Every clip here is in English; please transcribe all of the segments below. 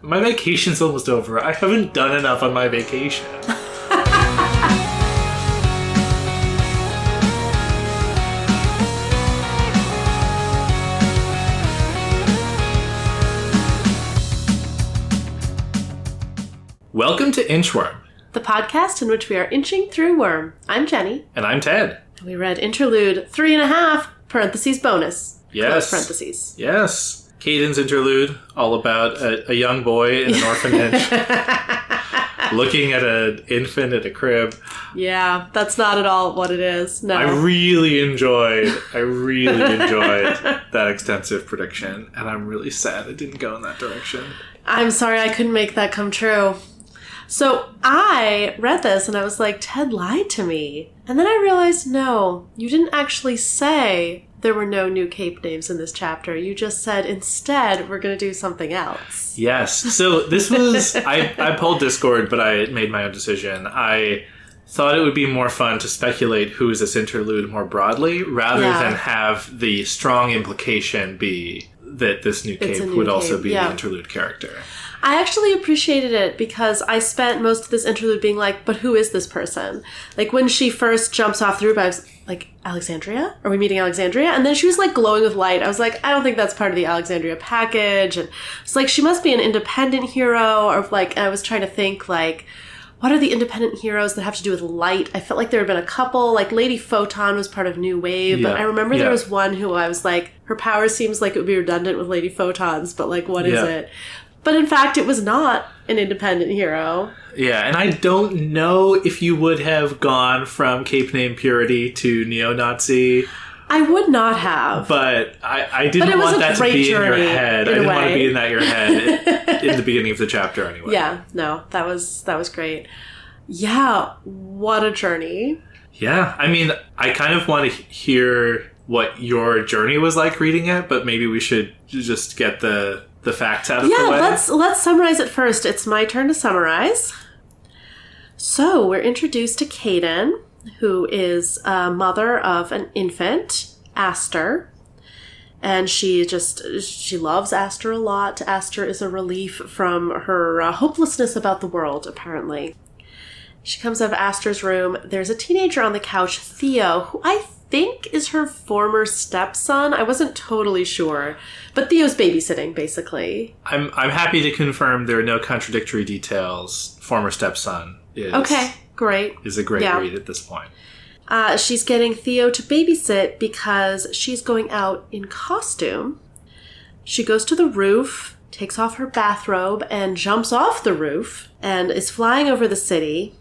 My vacation's almost over. I haven't done enough on my vacation. Welcome to Inchworm, the podcast in which we are inching through Worm. I'm Jenny. And I'm Ted. And we read interlude 3.5, parentheses bonus. Yes. Close parentheses. Yes. Kayden's interlude, all about a young boy in an orphanage looking at an infant at a crib. Yeah, that's not at all what it is. No. I really enjoyed that extensive prediction, and I'm really sad it didn't go in that direction. I'm sorry I couldn't make that come true. So I read this and I was like, Ted lied to me. And then I realized, no, you didn't actually say there were no new cape names in this chapter. You just said, instead, we're going to do something else. Yes. So this was, I pulled Discord, but I made my own decision. I thought it would be more fun to speculate who is this interlude more broadly, rather than have the strong implication be that this new cape would also be the interlude character. I actually appreciated it because I spent most of this interlude being like, but who is this person? Like, when she first jumps off the roof, I was like, Alexandria? Are we meeting Alexandria? And then she was like glowing with light. I was like, I don't think that's part of the Alexandria package. And it's like, she must be an independent hero. Or like, I was trying to think like, what are the independent heroes that have to do with light? I felt like there had been a couple, like Lady Photon was part of New Wave, but I remember there was one who I was like, her power seems like it would be redundant with Lady Photon's, but like, what is it? But in fact, it was not an independent hero. Yeah, and I don't know if you would have gone from Cape Name Purity to Neo-Nazi. I would not have. But I didn't want that to be in your head. I didn't want to be in your head in the beginning of the chapter anyway. Yeah, no, that was great. Yeah, what a journey. Yeah, I mean, I kind of want to hear what your journey was like reading it, but maybe we should just get the facts out of the way. Yeah, let's summarize it first. It's my turn to summarize. So, we're introduced to Kayden, who is a mother of an infant, Aster. And she loves Aster a lot. Aster is a relief from her hopelessness about the world, apparently. She comes out of Aster's room. There's a teenager on the couch, Theo, who I think is her former stepson. I wasn't totally sure. But Theo's babysitting, basically. I'm happy to confirm there are no contradictory details. Former stepson is... Okay, great. Is a great read at this point. She's getting Theo to babysit because she's going out in costume. She goes to the roof, takes off her bathrobe, and jumps off the roof and is flying over the city.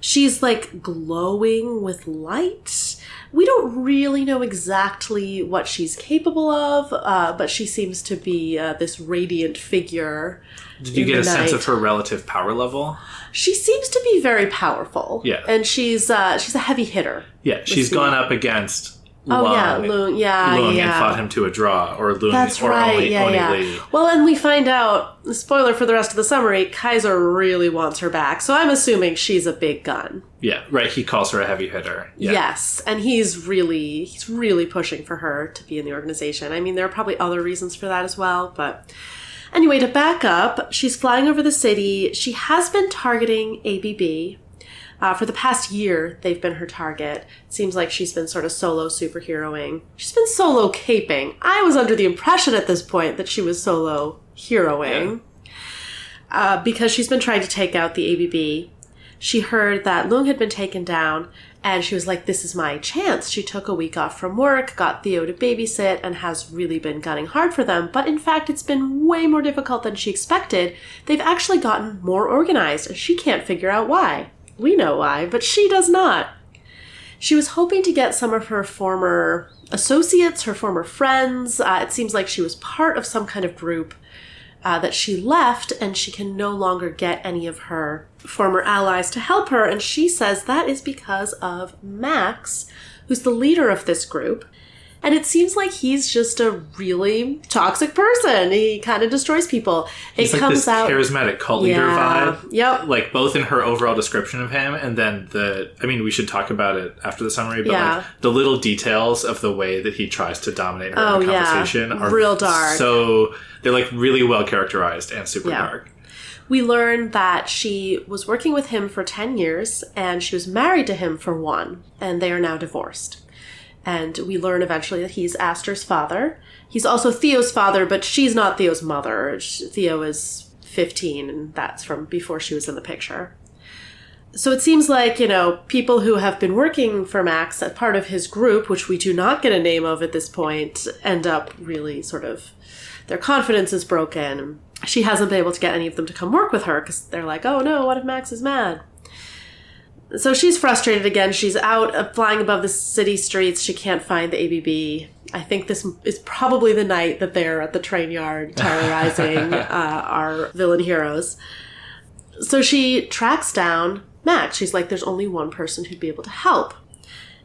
She's like glowing with light. We don't really know exactly what she's capable of, but she seems to be this radiant figure. Did you get a sense of her relative power level? She seems to be very powerful. Yeah. And she's a heavy hitter. Yeah, she's gone up against Lung, Lung and fought him to a draw, or Lung, That's or right, only Lady. Well, and we find out, spoiler for the rest of the summary, Kaiser really wants her back, so I'm assuming she's a big gun. Yeah, right, he calls her a heavy hitter. Yeah. Yes, and he's really pushing for her to be in the organization. I mean, there are probably other reasons for that as well, but... Anyway, to back up, she's flying over the city. She has been targeting ABB. For the past year, they've been her target. It seems like she's been sort of solo superheroing. She's been solo caping. I was under the impression at this point that she was solo heroing. Yeah. Because she's been trying to take out the ABB. She heard that Lung had been taken down, and she was like, this is my chance. She took a week off from work, got Theo to babysit, and has really been gunning hard for them. But in fact, it's been way more difficult than she expected. They've actually gotten more organized, and she can't figure out why. We know why, but she does not. She was hoping to get some of her former associates, her former friends. It seems like she was part of some kind of group that she left, and she can no longer get any of her former allies to help her. And she says that is because of Max, who's the leader of this group. And it seems like he's just a really toxic person. He kind of destroys people. He's like this charismatic cult leader vibe. Yep. Like, both in her overall description of him and then we should talk about it after the summary, but like the little details of the way that he tries to dominate her in the conversation are real dark. So they're like really well characterized and super dark. We learn that she was working with him for 10 years and she was married to him for 1, and they are now divorced. And we learn eventually that he's Aster's father. He's also Theo's father, but she's not Theo's mother. Theo is 15, and that's from before she was in the picture. So it seems like, people who have been working for Max as part of his group, which we do not get a name of at this point, end up really sort of, their confidence is broken. She hasn't been able to get any of them to come work with her because they're like, oh no, what if Max is mad? So she's frustrated again. She's out flying above the city streets. She can't find the ABB. I think this is probably the night that they're at the train yard terrorizing our villain heroes. So she tracks down Max. She's like, there's only one person who'd be able to help.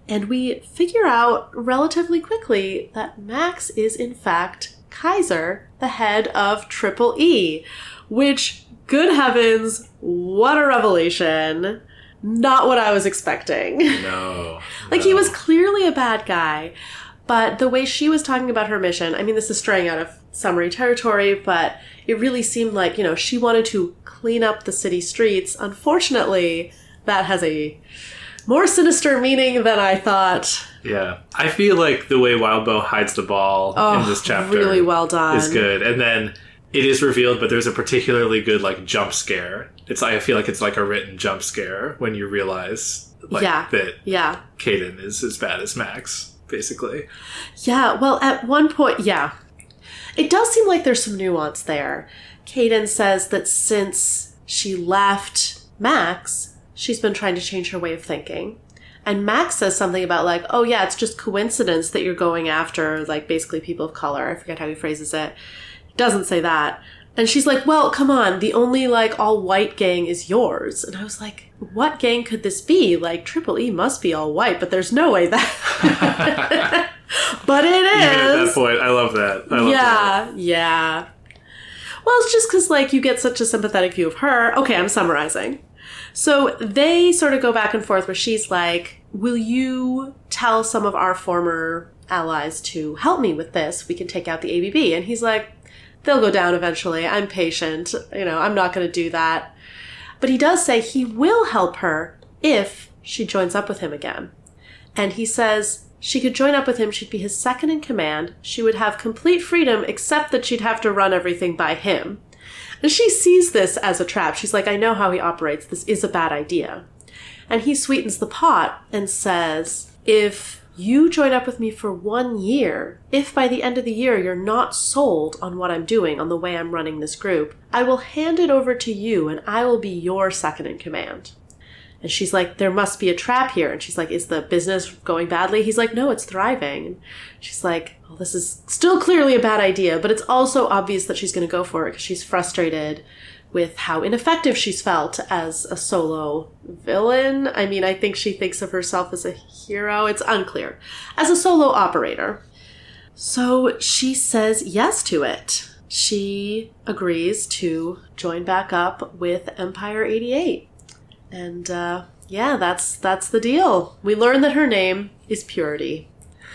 And we figure out relatively quickly that Max is, in fact, Kaiser, the head of Triple E, which, good heavens, what a revelation. Not what I was expecting. No. He was clearly a bad guy, but the way she was talking about her mission, I mean, this is straying out of summary territory, but it really seemed like, she wanted to clean up the city streets. Unfortunately, that has a more sinister meaning than I thought. Yeah. I feel like the way Wildbow hides the ball in this chapter really well done. Is good. And then it is revealed, but there's a particularly good, jump scare. I feel like it's like a written jump scare when you realize, that Kayden is as bad as Max, basically. Yeah, well, at one point, it does seem like there's some nuance there. Kayden says that since she left Max, she's been trying to change her way of thinking. And Max says something about oh yeah, it's just coincidence that you're going after, basically people of color. I forget how he phrases it. He doesn't say that. And she's like, well, come on, the only, all-white gang is yours. And I was like, what gang could this be? Triple E must be all-white, but there's no way that... But it is! Even at that point, I love that. Yeah. Well, it's just because, you get such a sympathetic view of her. Okay, I'm summarizing. So they sort of go back and forth where she's like, will you tell some of our former allies to help me with this? We can take out the ABB. And he's like, they'll go down eventually. I'm patient. I'm not going to do that. But he does say he will help her if she joins up with him again. And he says she could join up with him. She'd be his second in command. She would have complete freedom, except that she'd have to run everything by him. And she sees this as a trap. She's like, I know how he operates. This is a bad idea. And he sweetens the pot and says, if you join up with me for 1 year, if by the end of the year you're not sold on what I'm doing, on the way I'm running this group, I will hand it over to you and I will be your second in command. And she's like, there must be a trap here. And she's like, is the business going badly? He's like, no, it's thriving. And she's like, well, this is still clearly a bad idea, but it's also obvious that she's going to go for it because she's frustrated with how ineffective she's felt as a solo villain. I mean, I think she thinks of herself as a hero. It's unclear. As a solo operator. So she says yes to it. She agrees to join back up with Empire 88. And, that's the deal. We learn that her name is Purity.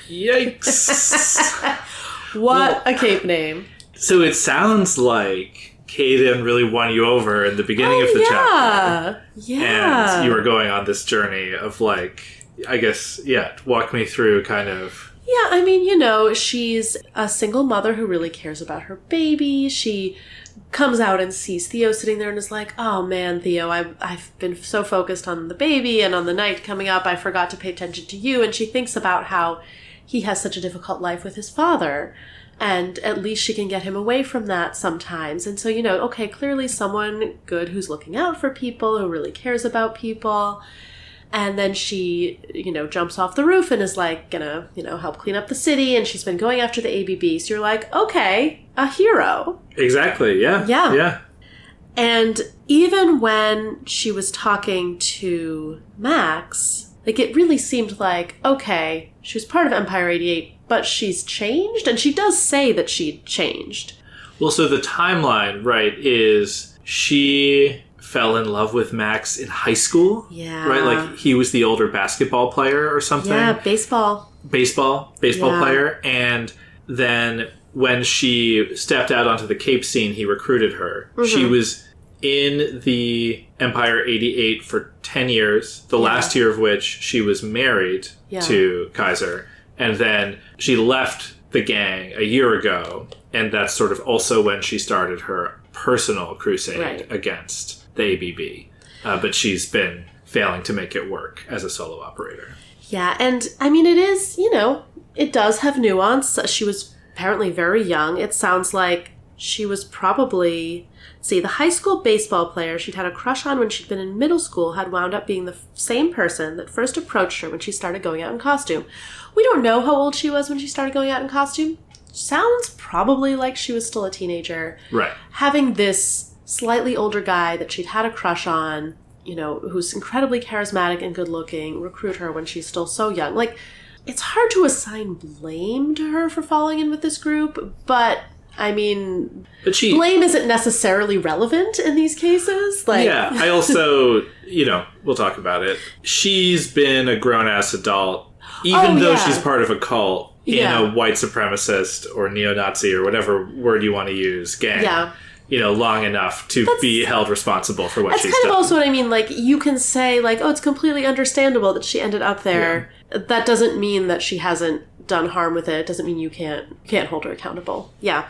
Yikes. What a cape name. So it sounds like Kayden really won you over in the beginning of the chapter. Yeah. And you were going on this journey of walk me through kind of... Yeah, I mean, she's a single mother who really cares about her baby. She comes out and sees Theo sitting there and is like, oh man, Theo, I've been so focused on the baby and on the night coming up, I forgot to pay attention to you. And she thinks about how he has such a difficult life with his father. And at least she can get him away from that sometimes. And so, okay, clearly someone good who's looking out for people, who really cares about people. And then she, jumps off the roof and is gonna, help clean up the city. And she's been going after the ABB. So you're like, okay, a hero. Exactly. Yeah. Yeah. And even when she was talking to Max, Like, it really seemed like, okay, she was part of Empire 88, but she's changed? And she does say that she'd changed. Well, so the timeline, right, is she fell in love with Max in high school. Yeah. Right? Like, he was the older basketball player or something. Yeah, baseball Player. And then when she stepped out onto the Cape scene, he recruited her. Mm-hmm. She was in the Empire 88 for 10 years, the last year of which she was married to Kaiser. And then she left the gang a year ago, and that's sort of also when she started her personal crusade against the ABB. But she's been failing to make it work as a solo operator. Yeah, and I mean, it is, it does have nuance. She was apparently very young. It sounds like she was probably... See, the high school baseball player she'd had a crush on when she'd been in middle school had wound up being the same person that first approached her when she started going out in costume. We don't know how old she was when she started going out in costume. Sounds probably like she was still a teenager. Right. Having this slightly older guy that she'd had a crush on, who's incredibly charismatic and good-looking, recruit her when she's still so young. Like, it's hard to assign blame to her for falling in with this group, but... I mean, blame isn't necessarily relevant in these cases. Like, yeah, I also, we'll talk about it. She's been a grown-ass adult, even though she's part of a cult in a white supremacist or neo-Nazi or whatever word you want to use, gang, long enough to be held responsible for what she's done. That's kind of also what I mean. Like, you can say, like, oh, it's completely understandable that she ended up there. Yeah. That doesn't mean that she hasn't done harm with it. It doesn't mean you can't hold her accountable. Yeah.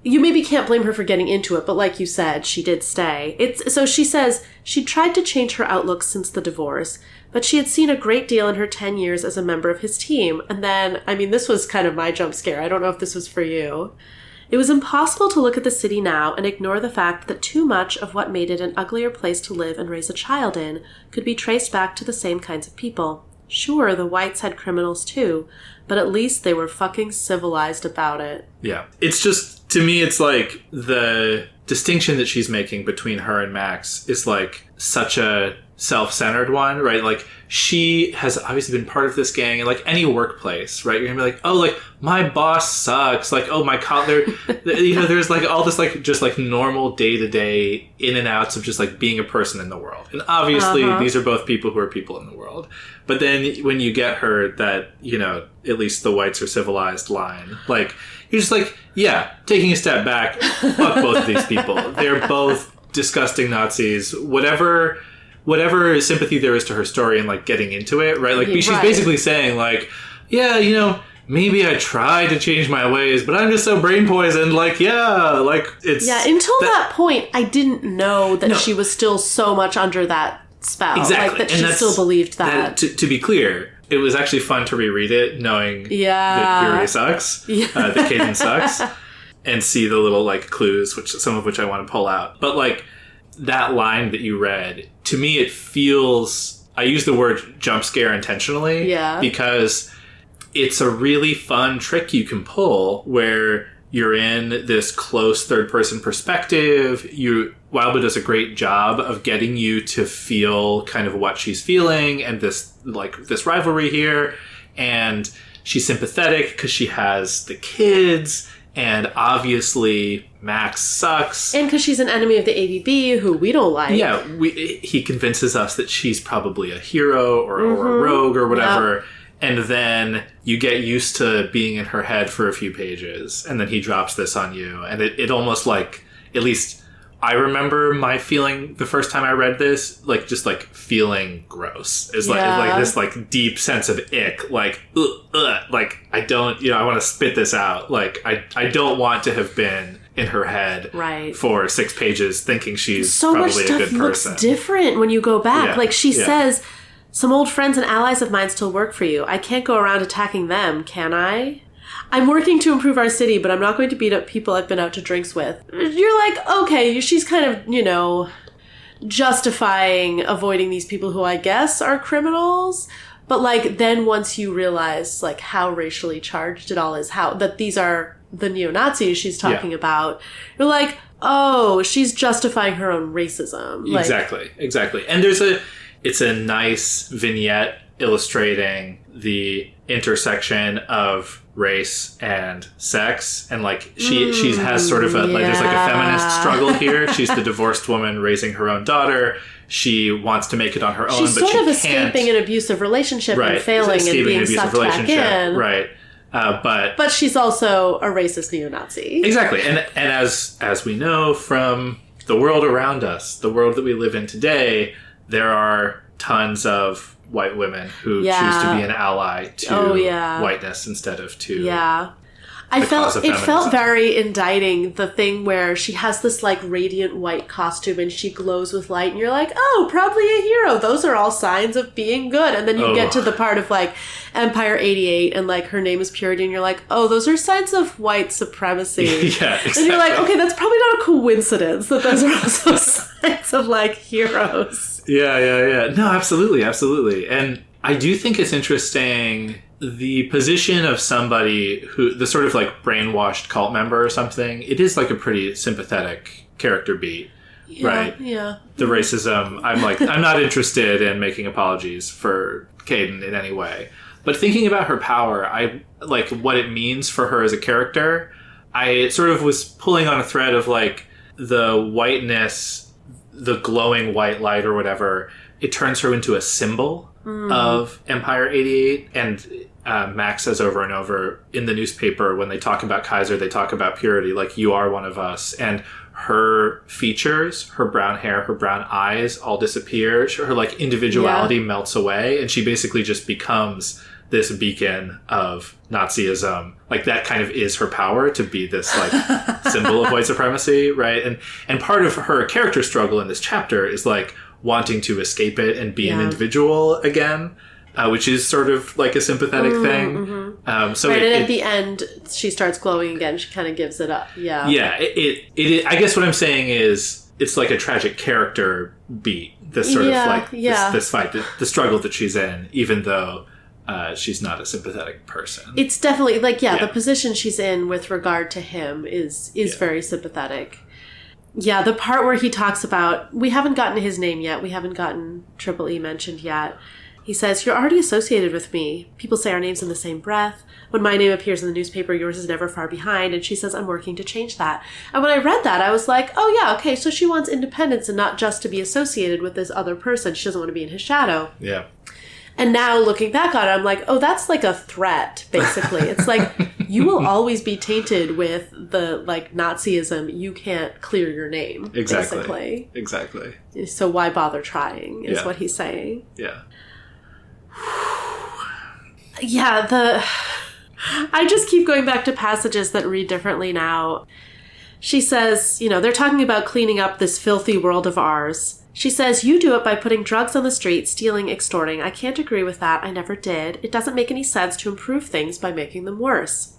You maybe can't blame her for getting into it, but like you said, she did stay. So she says she'd tried to change her outlook since the divorce, but she had seen a great deal in her 10 years as a member of his team. And then, I mean, this was kind of my jump scare. I don't know if this was for you. It was impossible to look at the city now and ignore the fact that too much of what made it an uglier place to live and raise a child in could be traced back to the same kinds of people. Sure, the whites had criminals too, but at least they were fucking civilized about it. Yeah. It's just, to me, it's like the distinction that she's making between her and Max is like such a self-centered one, right? Like, she has obviously been part of this gang in like any workplace, right? You're gonna be like, oh, like, my boss sucks. Like, oh, my there's like all this like just like normal day-to-day in and outs of just like being a person in the world. And obviously these are both people who are people in the world. But then when you get her that, at least the whites are civilized line, like, you're just like, yeah, taking a step back, fuck both of these people. They're both disgusting Nazis. Whatever sympathy there is to her story and like getting into it, right? Like, she's basically saying like, yeah, maybe I tried to change my ways, but I'm just so brain poisoned. Like, it's... Yeah, until that point, I didn't know that she was still so much under that spell. Exactly. Like, that she still believed that. To be clear, it was actually fun to reread it, knowing that Fury sucks, that Kayden sucks, and see the little, like, clues, some of which I want to pull out. But, like, that line that you read, to me it feels... I use the word jump scare intentionally. Yeah. Because it's a really fun trick you can pull where you're in this close third-person perspective. Wildbow does a great job of getting you to feel kind of what she's feeling and this rivalry here. And she's sympathetic because she has the kids, and obviously Max sucks. And because she's an enemy of the ABB who we don't like. Yeah, he convinces us that she's probably a hero or a rogue or whatever. Yep. And then you get used to being in her head for a few pages, and then he drops this on you. And it almost like, at least I remember my feeling the first time I read this, like, just like feeling gross. It's like this like deep sense of ick, like, like, I don't, I want to spit this out. Like, I don't want to have been in her head for 6 pages thinking she's so probably a good person. So much stuff looks different when you go back. Yeah. Like, she says... Some old friends and allies of mine still work for you. I can't go around attacking them, can I? I'm working to improve our city, but I'm not going to beat up people I've been out to drinks with. You're like, okay, she's kind of, justifying avoiding these people who I guess are criminals. But, like, then once you realize, like, how racially charged it all is, that these are the neo-Nazis she's talking about, you're like, oh, she's justifying her own racism. Exactly. And it's a nice vignette illustrating the intersection of race and sex, and like she has sort of a like there's like a feminist struggle here. She's the divorced woman raising her own daughter. She wants to make it on her own, she's but sort of can't. Escaping an abusive relationship and failing and being sucked back in. Right. But she's also a racist neo-Nazi. Exactly. And as we know from the world around us, the world that we live in today, there are tons of white women who choose to be an ally to whiteness instead of to it felt very indicting, the thing where she has this like radiant white costume and she glows with light and you're like, oh, probably a hero. Those are all signs of being good. And then you get to the part of like Empire 88 and like her name is Purity and you're like, oh, those are signs of white supremacy. Yeah, exactly. And you're like, okay, that's probably not a coincidence that those are also signs of like heroes. Yeah. No, absolutely. And I do think it's interesting the position of somebody who, the sort of like brainwashed cult member or something. It is like a pretty sympathetic character beat, right? Yeah. The racism, I'm not interested in making apologies for Kayden in any way. But thinking about her power, I like what it means for her as a character. I sort of was pulling on a thread of like the whiteness, the glowing white light or whatever. It turns her into a symbol of Empire 88. And Max says over and over in the newspaper, when they talk about Kaiser, they talk about Purity, like, you are one of us. And her features, her brown hair, her brown eyes all disappear. Her like individuality melts away. And she basically just becomes this beacon of Nazism. Like, that kind of is her power, to be this like symbol of white supremacy, right? And part of her character struggle in this chapter is like wanting to escape it and be an individual again, which is sort of like a sympathetic thing. So right, and at the end, she starts glowing again. She kind of gives it up. Yeah. Yeah. It I guess what I'm saying is it's like a tragic character beat. This sort of like this fight, the struggle that she's in, even though she's not a sympathetic person. It's definitely like the position she's in with regard to him is very sympathetic. Yeah, the part where he talks about, we haven't gotten his name yet. We haven't gotten Triple E mentioned yet. He says, you're already associated with me. People say our names in the same breath. When my name appears in the newspaper, yours is never far behind. And she says, I'm working to change that. And when I read that, I was like, oh yeah, okay, so she wants independence and not just to be associated with this other person. She doesn't want to be in his shadow. Yeah. And now looking back on it, I'm like, oh, that's like a threat, basically. It's like, you will always be tainted with the, like, Nazism. You can't clear your name, basically. Exactly. So why bother trying, is what he's saying. Yeah. I just keep going back to passages that read differently now. She says, they're talking about cleaning up this filthy world of ours. She says, you do it by putting drugs on the street, stealing, extorting. I can't agree with that. I never did. It doesn't make any sense to improve things by making them worse.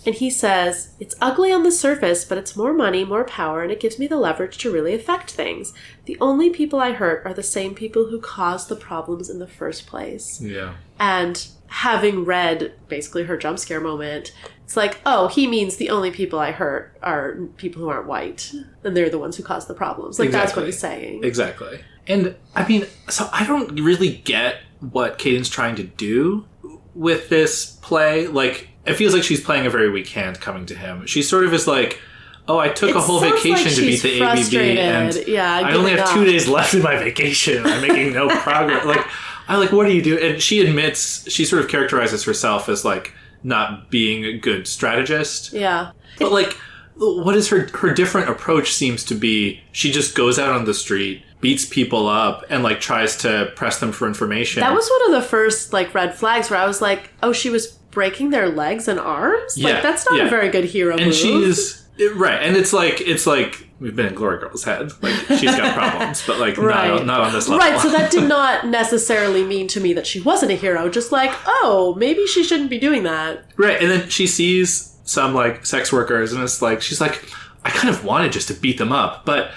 And he says, it's ugly on the surface, but it's more money, more power, and it gives me the leverage to really affect things. The only people I hurt are the same people who caused the problems in the first place. Yeah. And having read basically her jump scare moment, it's like, oh, he means the only people I hurt are people who aren't white. And they're the ones who cause the problems. Like, that's what he's saying. Exactly. And, I mean, so I don't really get what Kayden's trying to do with this play. Like, it feels like she's playing a very weak hand coming to him. She sort of is like, oh, I took a whole vacation to beat the ABB, and I only have 2 days left in my vacation. I'm making no progress. Like, what do you do? And she admits, she sort of characterizes herself as, like, not being a good strategist. Yeah. But, like, what is her different approach seems to be, she just goes out on the street, beats people up, and, like, tries to press them for information. That was one of the first, like, red flags where I was like, oh, she was breaking their legs and arms? Yeah, like, that's not a very good hero move. And she's... Right, and it's like we've been in Glory Girl's head. Like, she's got problems, but like not on this level. Right, so that did not necessarily mean to me that she wasn't a hero. Just like, oh, maybe she shouldn't be doing that. Right, and then she sees some like sex workers, and it's like she's like, I kind of wanted just to beat them up, but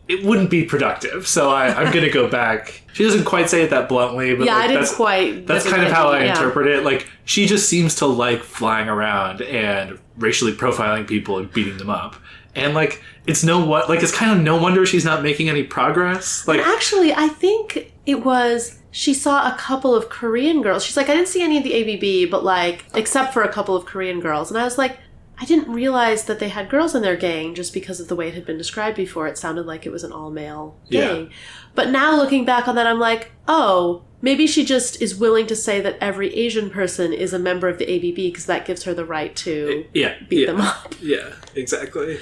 it wouldn't be productive. So I'm going to go back. She doesn't quite say it that bluntly, but I didn't quite. That's kind of how I interpret it. Like, she just seems to like flying around and racially profiling people and beating them up. And like, it's kind of no wonder she's not making any progress. Like, and actually, I think it was, she saw a couple of Korean girls. She's like, I didn't see any of the ABB, but like, except for a couple of Korean girls. And I was like, I didn't realize that they had girls in their gang just because of the way it had been described before. It sounded like it was an all-male gang. Yeah. But now looking back on that, I'm like, oh, maybe she just is willing to say that every Asian person is a member of the ABB because that gives her the right to beat them up. Yeah, exactly.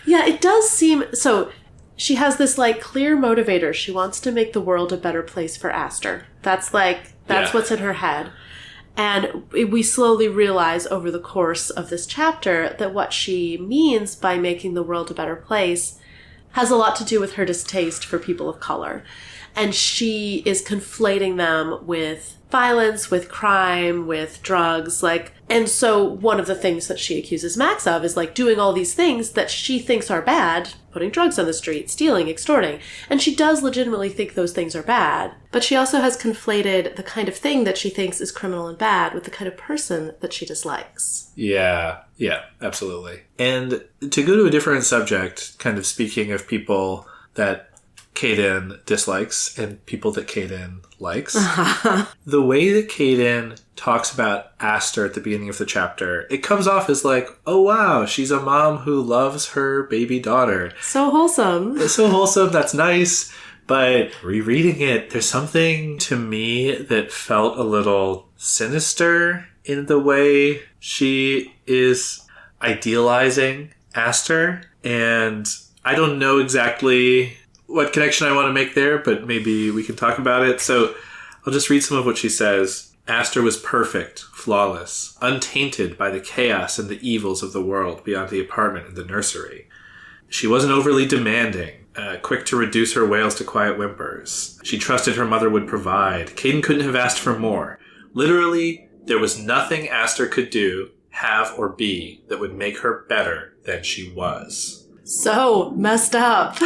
Yeah, it does seem... So she has this, like, clear motivator. She wants to make the world a better place for Aster. That's what's in her head. And we slowly realize over the course of this chapter that what she means by making the world a better place has a lot to do with her distaste for people of color. And she is conflating them with violence, with crime, with drugs, like, and so one of the things that she accuses Max of is like doing all these things that she thinks are bad, putting drugs on the street, stealing, extorting, and she does legitimately think those things are bad, but she also has conflated the kind of thing that she thinks is criminal and bad with the kind of person that she dislikes. Yeah, absolutely. And to go to a different subject, kind of speaking of people that Kayden dislikes and people that Kayden likes. The way that Kayden talks about Aster at the beginning of the chapter, it comes off as like, oh wow, she's a mom who loves her baby daughter. So wholesome. It's so wholesome, that's nice. But rereading it, there's something to me that felt a little sinister in the way she is idealizing Aster. And I don't know exactly what connection I want to make there, but maybe we can talk about it. So I'll just read some of what she says. Aster was perfect, flawless, untainted by the chaos and the evils of the world beyond the apartment and the nursery. She wasn't overly demanding, quick to reduce her wails to quiet whimpers. She trusted her mother would provide. Kayden couldn't have asked for more. Literally, there was nothing Aster could do, have, or be that would make her better than she was. So messed up.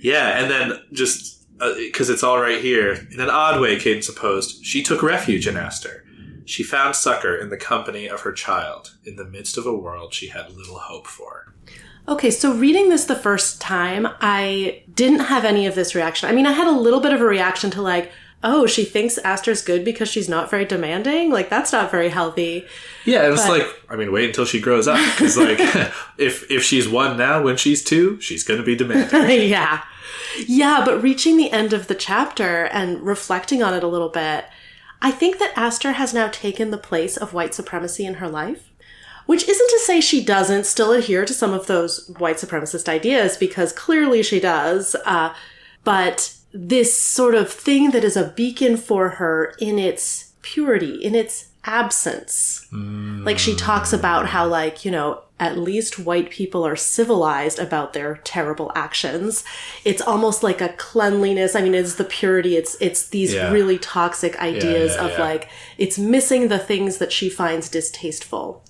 Yeah, and then just, because it's all right here, in an odd way, Kayden supposed, she took refuge in Aster. She found succor in the company of her child, in the midst of a world she had little hope for. Okay, so reading this the first time, I didn't have any of this reaction. I mean, I had a little bit of a reaction to like, oh, she thinks Aster's good because she's not very demanding? Like, that's not very healthy. Yeah, and it's like, I mean, wait until she grows up. Because, like, if she's 1 now, when she's 2, she's going to be demanding. Yeah. Yeah, but reaching the end of the chapter and reflecting on it a little bit, I think that Aster has now taken the place of white supremacy in her life. Which isn't to say she doesn't still adhere to some of those white supremacist ideas, because clearly she does. But this sort of thing that is a beacon for her in its purity, in its absence. Like she talks about how, like, you know, at least white people are civilized about their terrible actions. It's almost like a cleanliness. I mean, it's the purity. It's these really toxic ideas of like, it's missing the things that she finds distasteful.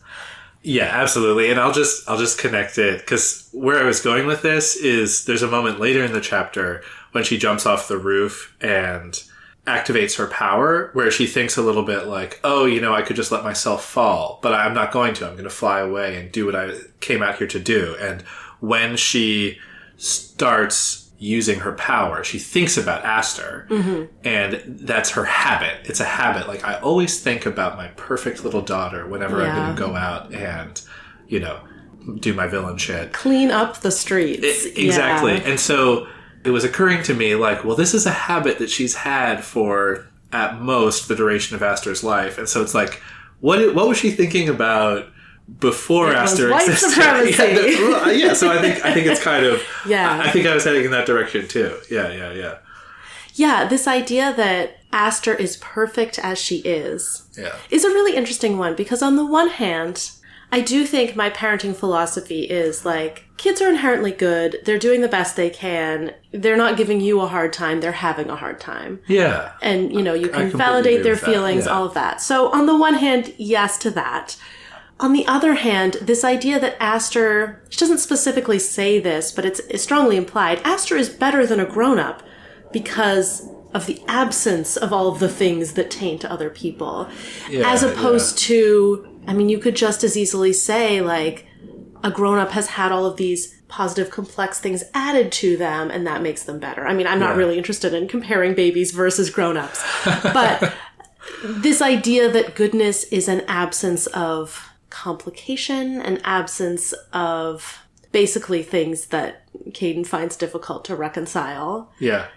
Yeah, absolutely. And I'll just connect it, because where I was going with this is there's a moment later in the chapter when she jumps off the roof and activates her power, where she thinks a little bit like, oh, you know, I could just let myself fall, but I'm not going to. I'm going to fly away and do what I came out here to do. And when she starts using her power, she thinks about Aster, and that's her habit. It's a habit. Like, I always think about my perfect little daughter whenever I'm going to go out and, you know, do my villain shit. Clean up the streets. Exactly. Yeah. And so it was occurring to me, like, well, this is a habit that she's had for, at most, the duration of Aster's life. And so it's like, what was she thinking about before Aster existed? Yeah, so I think it's kind of... I think I was heading in that direction, too. Yeah. Yeah, this idea that Aster is perfect as she is a really interesting one, because on the one hand, I do think my parenting philosophy is like, kids are inherently good. They're doing the best they can. They're not giving you a hard time. They're having a hard time. Yeah. And, you know, you can validate their feelings, all of that. So on the one hand, yes to that. On the other hand, this idea that Aster, she doesn't specifically say this, but it's strongly implied, Aster is better than a grown-up because of the absence of all of the things that taint other people. As opposed to, I mean, you could just as easily say, like, a grown-up has had all of these positive, complex things added to them, and that makes them better. I mean, I'm not really interested in comparing babies versus grown-ups, but this idea that goodness is an absence of complication, an absence of basically things that Kayden finds difficult to reconcile. Yeah.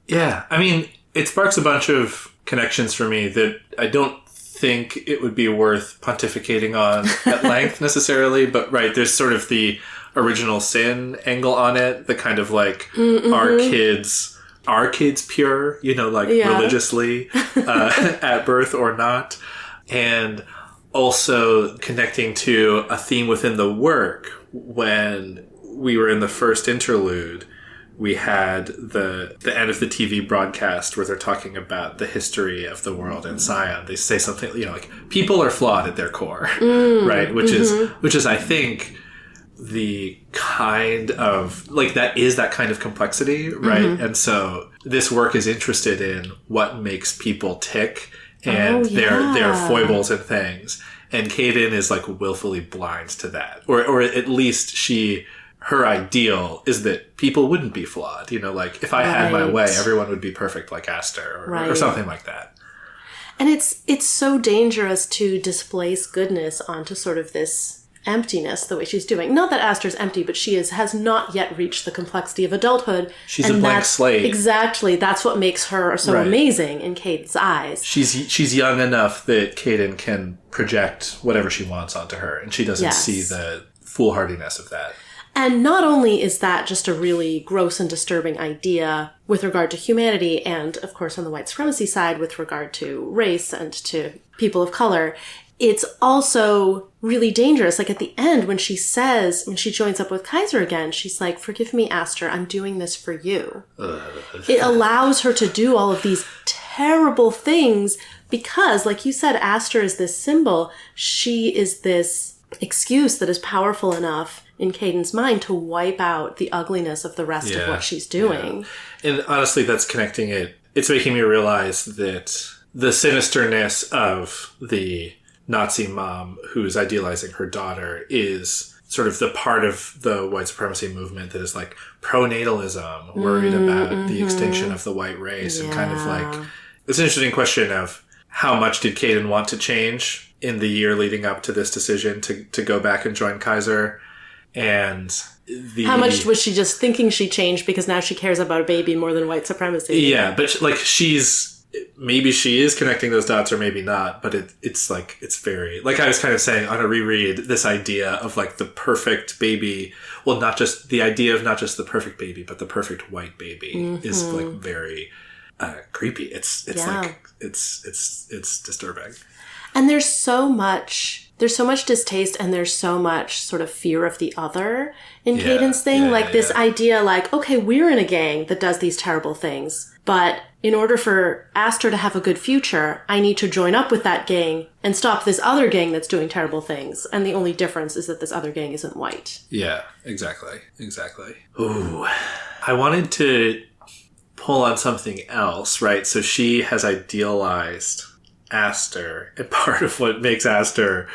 I mean, it sparks a bunch of connections for me that I don't think it would be worth pontificating on at length necessarily, but there's sort of the original sin angle on it, the kind of like, are kids pure, religiously at birth or not? And also connecting to a theme within the work. When we were in the first interlude, we had the end of the TV broadcast where they're talking about the history of the world in Sion. They say something, like, people are flawed at their core, right? Which is, I think, the kind of, like, that is that kind of complexity, right? And so this work is interested in what makes people tick and their foibles and things. And Kayden is, like, willfully blind to that. Or at least her ideal is that people wouldn't be flawed. Like, if I had my way, everyone would be perfect like Aster or something like that. And it's so dangerous to displace goodness onto sort of this emptiness the way she's doing. Not that Aster's empty, but she has not yet reached the complexity of adulthood. She's a blank slate. Exactly. That's what makes her so amazing in Kayden's eyes. She's young enough that Kayden can project whatever she wants onto her, and she doesn't see the foolhardiness of that. And not only is that just a really gross and disturbing idea with regard to humanity and, of course, on the white supremacy side with regard to race and to people of color, it's also really dangerous. Like, at the end, when she joins up with Kaiser again, she's like, "Forgive me, Aster, I'm doing this for you." It allows her to do all of these terrible things because, like you said, Aster is this symbol. She is this excuse that is powerful enough in Kayden's mind to wipe out the ugliness of the rest of what she's doing. Yeah. And honestly, that's connecting it. It's making me realize that the sinisterness of the Nazi mom who's idealizing her daughter is sort of the part of the white supremacy movement that is like pronatalism, worried about the extinction of the white race, and kind of like, it's an interesting question of how much did Kayden want to change in the year leading up to this decision to go back and join Kaiser, and how much was she just thinking she changed because now she cares about a baby more than white supremacy? Yeah, but like maybe she is connecting those dots or maybe not, but it's like, it's very, like I was kind of saying on a reread, this idea of like the perfect baby, well, not just the idea of not just the perfect baby, but the perfect white baby is like very creepy. It's like, it's disturbing. And there's so much distaste and there's so much sort of fear of the other in Kayden's thing. This idea like, okay, we're in a gang that does these terrible things, but in order for Aster to have a good future, I need to join up with that gang and stop this other gang that's doing terrible things. And the only difference is that this other gang isn't white. Yeah, exactly. Ooh. I wanted to pull on something else, right? So she has idealized Aster, and part of what makes Aster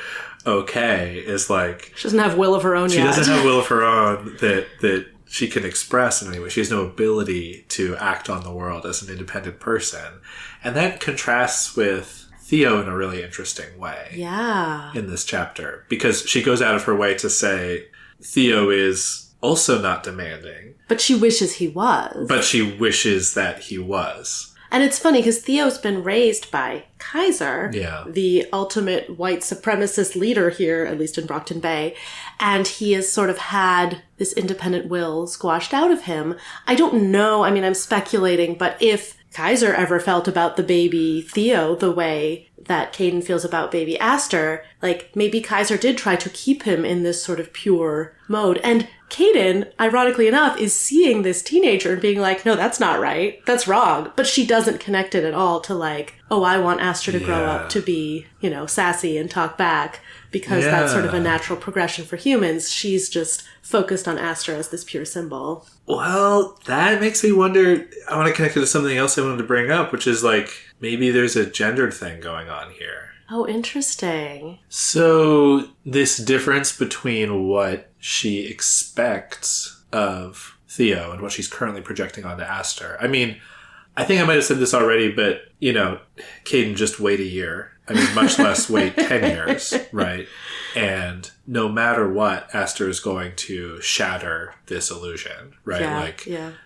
okay is like, she doesn't have will of her own yet. She doesn't have will of her own that she can express in any way. She has no ability to act on the world as an independent person. And that contrasts with Theo in a really interesting way. Yeah. In this chapter. Because she goes out of her way to say Theo is also not demanding. But she wishes he was. But she wishes that he was. And it's funny because Theo's been raised by Kaiser, the ultimate white supremacist leader here, at least in Brockton Bay, and he has sort of had this independent will squashed out of him. I don't know, I mean, I'm speculating, but if Kaiser ever felt about the baby Theo the way that Kayden feels about baby Aster, like maybe Kaiser did try to keep him in this sort of pure mode. And Kayden, ironically enough, is seeing this teenager and being like, no, that's not right. That's wrong. But she doesn't connect it at all to like, oh, I want Aster to grow up to be, sassy and talk back because that's sort of a natural progression for humans. She's just focused on Aster as this pure symbol. Well, that makes me wonder, I want to connect it to something else I wanted to bring up, which is like, maybe there's a gendered thing going on here. Oh, interesting. So this difference between what she expects of Theo and what she's currently projecting onto Aster. I mean, I think I might have said this already, but, you know, Kayden, just wait a year. I mean, much less wait 10 years, right? And no matter what, Aster is going to shatter this illusion, right?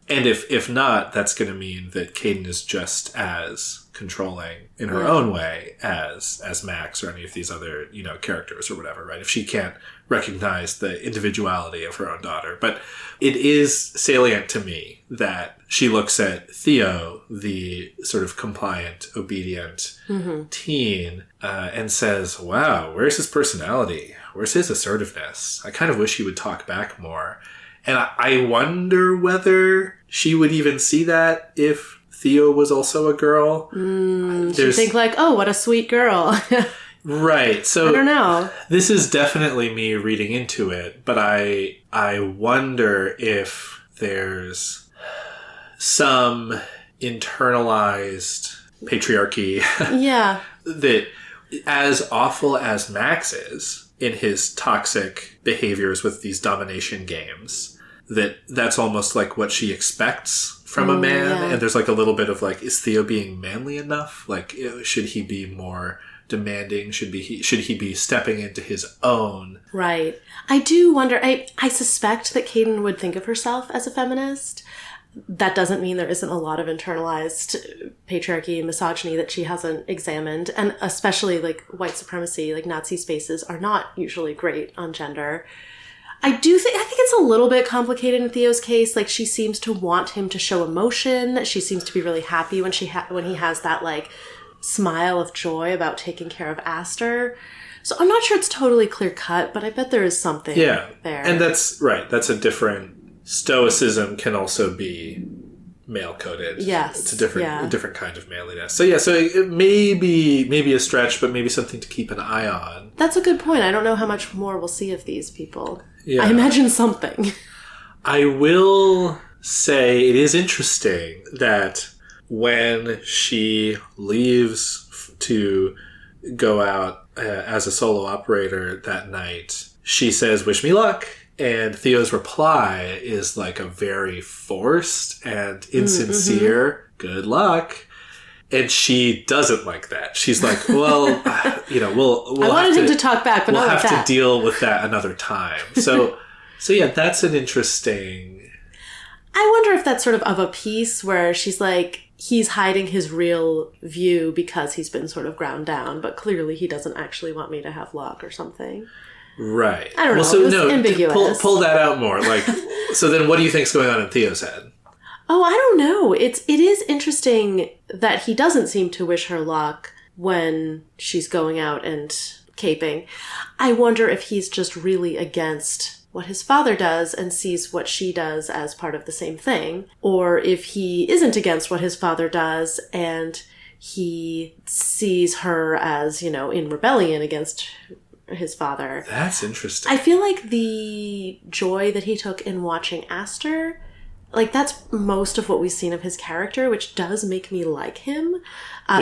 And if not, that's going to mean that Kayden is just as controlling in her own way as Max or any of these other, you know, characters or whatever, right? If she can't recognize the individuality of her own daughter. But it is salient to me that she looks at Theo, the sort of compliant, obedient teen, and says, wow, where's his personality? Where's his assertiveness? I kind of wish he would talk back more. And I wonder whether she would even see that if Theo was also a girl. She'd think like, oh, what a sweet girl. Right. So I don't know. This is definitely me reading into it, but I wonder if there's some internalized patriarchy. Yeah. That as awful as Max is in his toxic behaviors with these domination games, that's almost like what she expects from a man. Yeah. And there's like a little bit of like, is Theo being manly enough? Like, should he be more demanding? Should he be stepping into his own? Right. I do wonder, I suspect that Kayden would think of herself as a feminist. That doesn't mean there isn't a lot of internalized patriarchy and misogyny that she hasn't examined. And especially like white supremacy, like Nazi spaces are not usually great on gender. I think it's a little bit complicated in Theo's case. Like, she seems to want him to show emotion. She seems to be really happy when when he has that like smile of joy about taking care of Aster. So I'm not sure it's totally clear cut, but I bet there is something there. And that's right. That's a different stoicism can also be male coded. Yes. It's a different kind of manliness. So it may be a stretch, but maybe something to keep an eye on. That's a good point. I don't know how much more we'll see of these people. Yeah. I imagine something. I will say it is interesting that when she leaves to go out as a solo operator that night, she says, "Wish me luck." And Theo's reply is like a very forced and insincere, "Good luck." And she doesn't like that. She's like, well, you know, we'll I wanted him to talk back, but we'll not like that. We'll have to deal with that another time. So yeah, that's an interesting... I wonder if that's sort of a piece where she's like, he's hiding his real view because he's been sort of ground down, but clearly he doesn't actually want me to have luck or something. Right. I don't know. So it was ambiguous. Pull that out more. Like, so then what do you think's going on in Theo's head? Oh, I don't know. It is interesting that he doesn't seem to wish her luck when she's going out and caping. I wonder if he's just really against what his father does and sees what she does as part of the same thing, or if he isn't against what his father does and he sees her as, you know, in rebellion against his father. That's interesting. I feel like the joy that he took in watching Aster, like, that's most of what we've seen of his character, which does make me like him.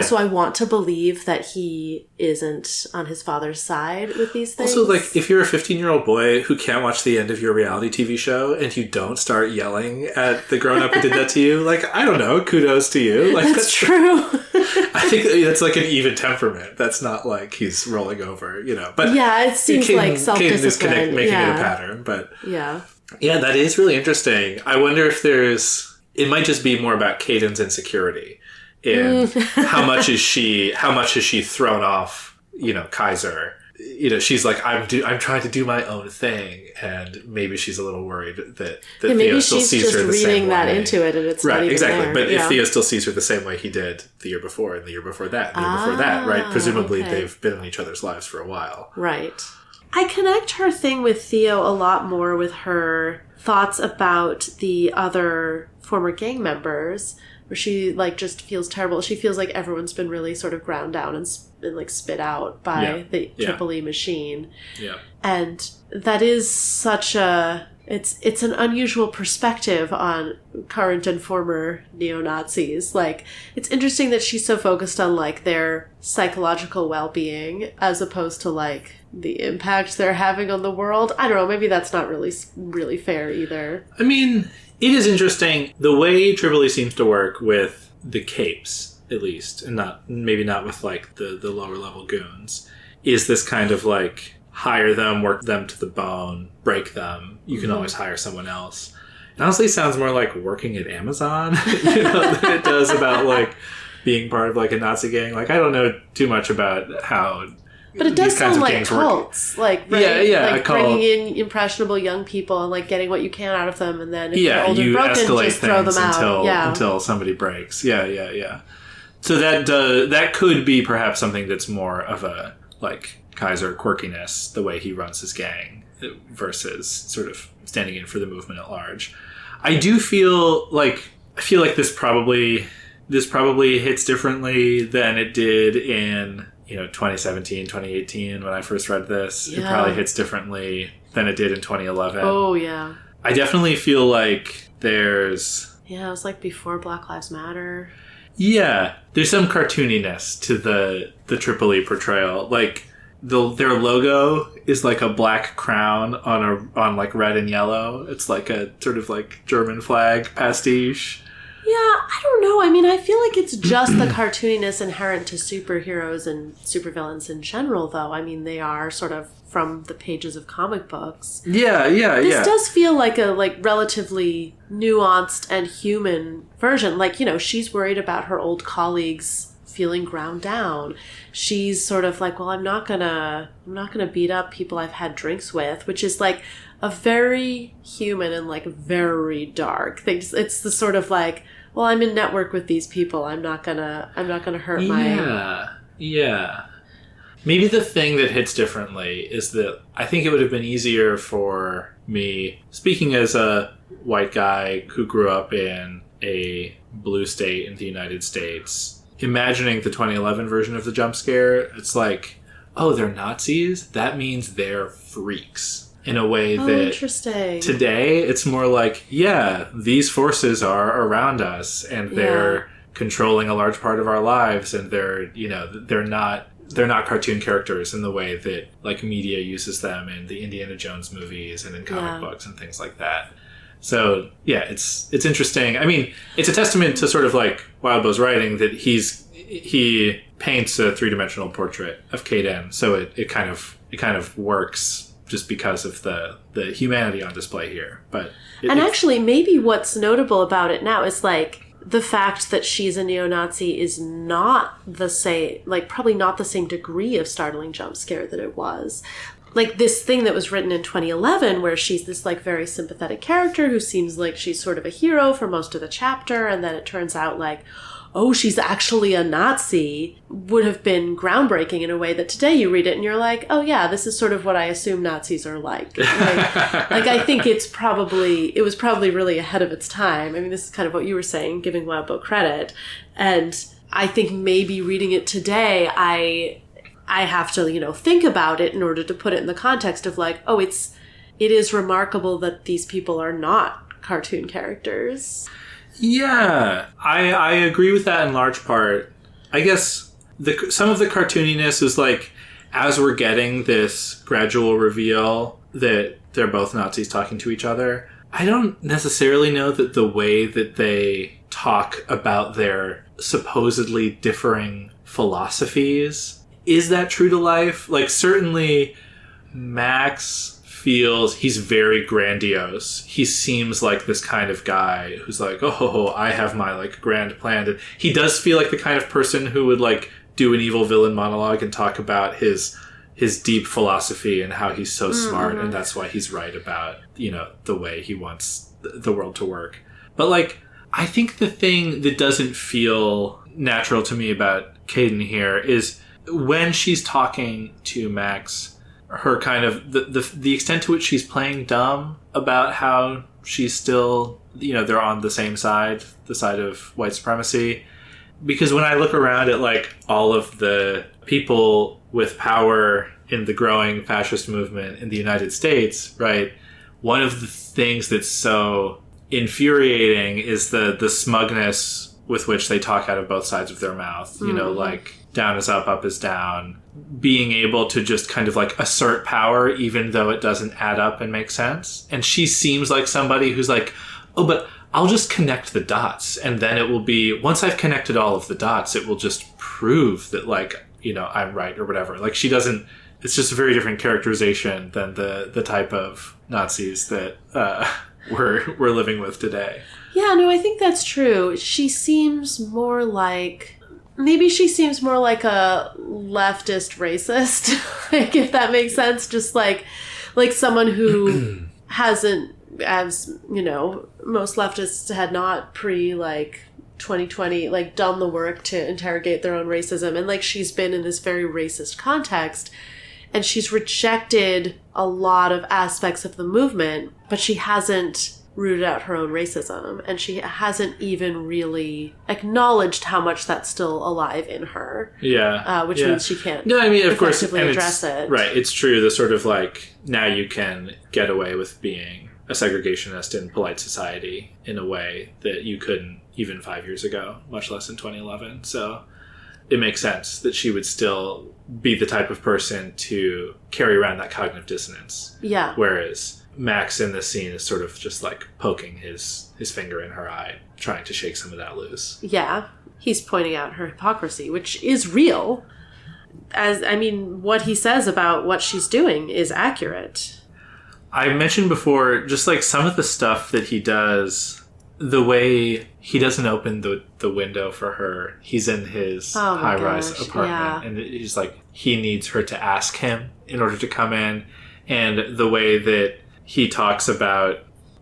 So I want to believe that he isn't on his father's side with these things. Also, like, if you're a 15-year-old boy who can't watch the end of your reality TV show and you don't start yelling at the grown-up who did that to you, like, I don't know, kudos to you. Like, that's true. I think that's like an even temperament. That's not like he's rolling over, you know. But yeah, it seems like self-discipline. Kayden is making it a pattern, but... Yeah. Yeah, that is really interesting. I wonder if it might just be more about Kayden's insecurity in how much has she thrown off, you know, Kaiser. You know, she's like, I'm trying to do my own thing, and maybe she's a little worried that Theo still sees her the same way. Maybe she's just reading that into it, and it's not even exactly. there. But if Theo still sees her the same way he did the year before, and the year before that, and the year before that, right? Presumably they've been in each other's lives for a while. Right. I connect her thing with Theo a lot more with her thoughts about the other former gang members, where she like just feels terrible. She feels like everyone's been really sort of ground down and like spit out by the Triple E machine. Yeah. And that is such a it's an unusual perspective on current and former neo-Nazis. Like, it's interesting that she's so focused on, like, their psychological well-being as opposed to, like, the impact they're having on the world. I don't know, maybe that's not really fair either. I mean, it is interesting the way Tripoli seems to work with the capes, at least, and maybe not with, like, the lower level goons, is this kind of, like, hire them, work them to the bone, break them. You can always hire someone else. It honestly sounds more like working at Amazon, than it does about, like, being part of, like, a Nazi gang. Like, I don't know too much about how but it does sound like cults. Like, right? Yeah, like bringing in impressionable young people and, like, getting what you can out of them, and then if they're old and broken, just throw them out. Until somebody breaks. Yeah. So that could be perhaps something that's more of a, like, Kaiser quirkiness, the way he runs his gang, versus sort of standing in for the movement at large. I do feel like this probably hits differently than it did in 2017, 2018 when I first read this. Yeah. It probably hits differently than it did in 2011. Oh yeah. I definitely feel like there's it was like before Black Lives Matter. Yeah, there's some cartooniness to the Tripoli portrayal. Like, their logo is like a black crown on like red and yellow. It's like a sort of like German flag pastiche. Yeah, I don't know. I mean, I feel like it's just the cartooniness inherent to superheroes and supervillains in general, though. I mean, they are sort of from the pages of comic books. Yeah. This does feel like a relatively nuanced and human version. Like, she's worried about her old colleagues feeling ground down. She's sort of like, well, I'm not gonna beat up people I've had drinks with, which is like a very human and like very dark thing. It's the sort of like, well, I'm in network with these people. I'm not gonna hurt my... Yeah. Maybe the thing that hits differently is that I think it would have been easier for me, speaking as a white guy who grew up in a blue state in the United States, imagining the 2011 version of the Jumpscare. It's like, oh, they're Nazis? That means they're freaks. In a way that interesting. Today, it's more like, yeah, these forces are around us and they're controlling a large part of our lives, and they're not cartoon characters in the way that, like, media uses them in the Indiana Jones movies and in comic books and things like that. So, yeah, it's interesting. I mean, it's a testament to sort of, like, Wildbow's writing that he paints a three-dimensional portrait of Kayden, so it kind of works just because of the humanity on display here. But actually, maybe what's notable about it now is, like, the fact that she's a neo-Nazi is not the same, like, probably not the same degree of startling jump scare that it was. Like, this thing that was written in 2011 where she's this, like, very sympathetic character who seems like she's sort of a hero for most of the chapter, and then it turns out, like, oh, she's actually a Nazi, would have been groundbreaking in a way that today you read it and you're like, oh yeah, this is sort of what I assume Nazis are like. Like, I think it was probably really ahead of its time. I mean, this is kind of what you were saying, giving Wildbow credit. And I think maybe reading it today, I have to, think about it in order to put it in the context of, like, oh, it is remarkable that these people are not cartoon characters. Yeah, I agree with that in large part. I guess some of the cartooniness is, like, as we're getting this gradual reveal that they're both Nazis talking to each other, I don't necessarily know that the way that they talk about their supposedly differing philosophies, is that true to life? Like, certainly Max feels he's very grandiose. He seems like this kind of guy who's like, oh, I have my, like, grand plan. And he does feel like the kind of person who would, like, do an evil villain monologue and talk about his deep philosophy and how he's so smart, and that's why he's right about, the way he wants the world to work. But, like, I think the thing that doesn't feel natural to me about Kayden here is when she's talking to Max, her kind of the extent to which she's playing dumb about how she's still, they're on the same side, the side of white supremacy. Because when I look around at, like, all of the people with power in the growing fascist movement in the United States, right, one of the things that's so infuriating is the smugness with which they talk out of both sides of their mouth. You know, like, down is up is down. Being able to just kind of, like, assert power even though it doesn't add up and make sense. And she seems like somebody who's like, oh, but I'll just connect the dots. And then it will be, once I've connected all of the dots, it will just prove that, like, you know, I'm right or whatever. Like, she doesn't, it's just a very different characterization than the type of Nazis that we're living with today. Yeah, no, I think that's true. She seems more like... Maybe she seems more like a leftist racist, like, if that makes sense. Just like someone who hasn't, as, you know, most leftists had not like, 2020, like, done the work to interrogate their own racism. And, like, she's been in this very racist context, and she's rejected a lot of aspects of the movement, but she hasn't rooted out her own racism, and she hasn't even really acknowledged how much that's still alive in her. Yeah. Which means she can't of course, address it. Right. It's true. The sort of, like, now you can get away with being a segregationist in polite society in a way that you couldn't even 5 years ago, much less in 2011. So it makes sense that she would still be the type of person to carry around that cognitive dissonance. Yeah. Whereas Max in this scene is sort of just, like, poking his finger in her eye, trying to shake some of that loose. Yeah. He's pointing out her hypocrisy, which is real. What he says about what she's doing is accurate. I mentioned before, just, like, some of the stuff that he does, the way he doesn't open the window for her. He's in his high-rise apartment, and he's like, he needs her to ask him in order to come in. And the way that he talks about,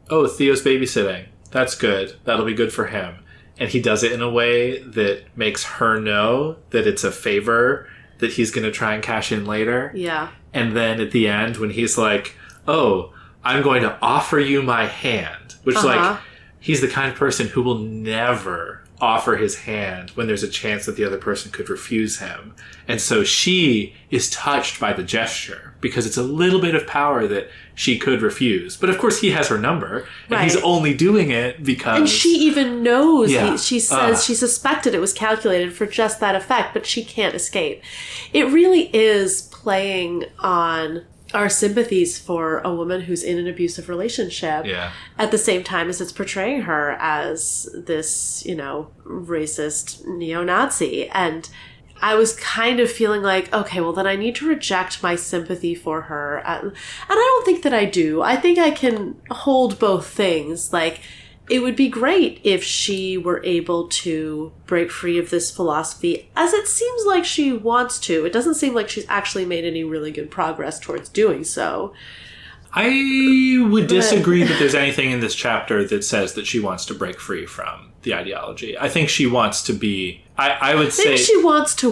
oh, Theo's babysitting. That's good. That'll be good for him. And he does it in a way that makes her know that it's a favor that he's going to try and cash in later. Yeah. And then at the end, when he's like, oh, I'm going to offer you my hand. Which, like, he's the kind of person who will never offer his hand when there's a chance that the other person could refuse him. And so she is touched by the gesture because it's a little bit of power that she could refuse. But of course he has her number, and he's only doing it because... And she even knows. Yeah. She says she suspected it was calculated for just that effect, but she can't escape. It really is playing on our sympathies for a woman who's in an abusive relationship at the same time as it's portraying her as this, you know, racist neo-Nazi. And I was kind of feeling like, okay, well, then I need to reject my sympathy for her. And I don't think that I do. I think I can hold both things. Like, it would be great if she were able to break free of this philosophy, as it seems like she wants to. It doesn't seem like she's actually made any really good progress towards doing so. I would disagree that there's anything in this chapter that says that she wants to break free from the ideology. I think she wants to be... I would say... Maybe she wants to.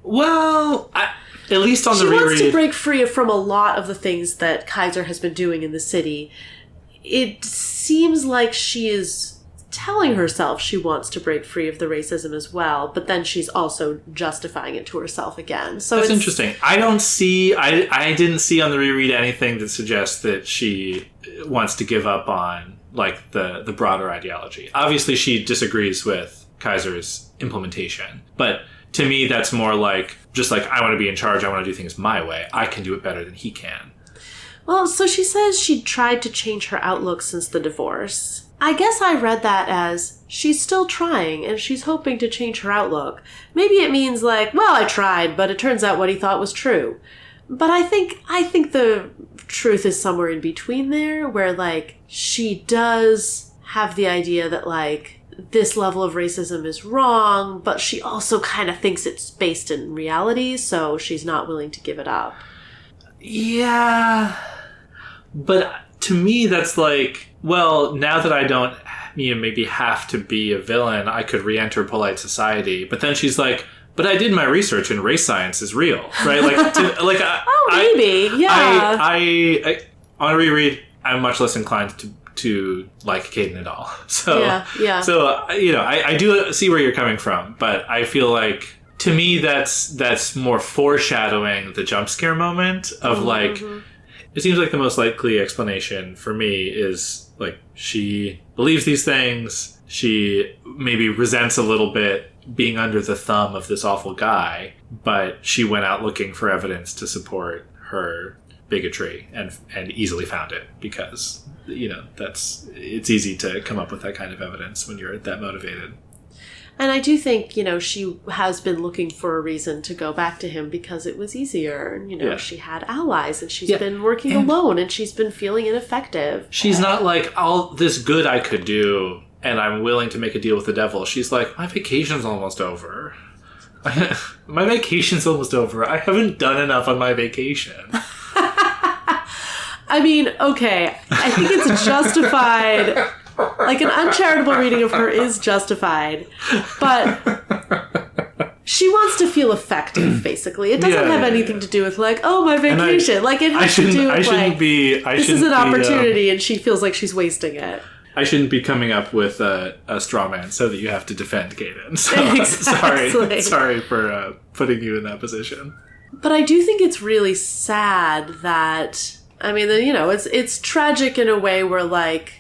Well, at least on the reread... She wants to break free from a lot of the things that Kaiser has been doing in the city. It seems like she is telling herself she wants to break free of the racism as well, but then she's also justifying it to herself again. So that's interesting. I didn't see on the reread anything that suggests that she wants to give up on, like, the broader ideology. Obviously, she disagrees with Kaiser's implementation, but to me, that's more like, just like, I want to be in charge, I want to do things my way. I can do it better than he can. Well, so she says she tried to change her outlook since the divorce. I guess I read that as she's still trying and she's hoping to change her outlook. Maybe it means like, well, I tried, but it turns out what he thought was true. But I think the truth is somewhere in between there, where, like, she does have the idea that, like, this level of racism is wrong, but she also kind of thinks it's based in reality, so she's not willing to give it up. Yeah, but to me that's like, well, now that I don't, maybe have to be a villain, I could re-enter polite society. But then she's like, but I did my research and race science is real, right? Like, maybe, yeah. I on a reread, I'm much less inclined to like Kayden at all. So yeah. So I do see where you're coming from, but I feel like, to me, that's more foreshadowing the jump scare moment of, like, it seems like the most likely explanation for me is, like, she believes these things. She maybe resents a little bit being under the thumb of this awful guy, but she went out looking for evidence to support her bigotry and easily found it because, you know, it's easy to come up with that kind of evidence when you're that motivated. And I do think, you know, she has been looking for a reason to go back to him because it was easier. And, you know, she had allies and she's been working alone and she's been feeling ineffective. She's not like, all this good I could do and I'm willing to make a deal with the devil. She's like, my vacation's almost over. My vacation's almost over. I haven't done enough on my vacation. I mean, okay, I think it's justified. Like, an uncharitable reading of her is justified. But she wants to feel effective, basically. It doesn't have anything to do with, like, oh, my vacation. Like, it has to do with, like, this is an opportunity and she feels like she's wasting it. I shouldn't be coming up with a straw man so that you have to defend Kayden. So exactly. Sorry for putting you in that position. But I do think it's really sad that, I mean, you know, it's tragic in a way where, like,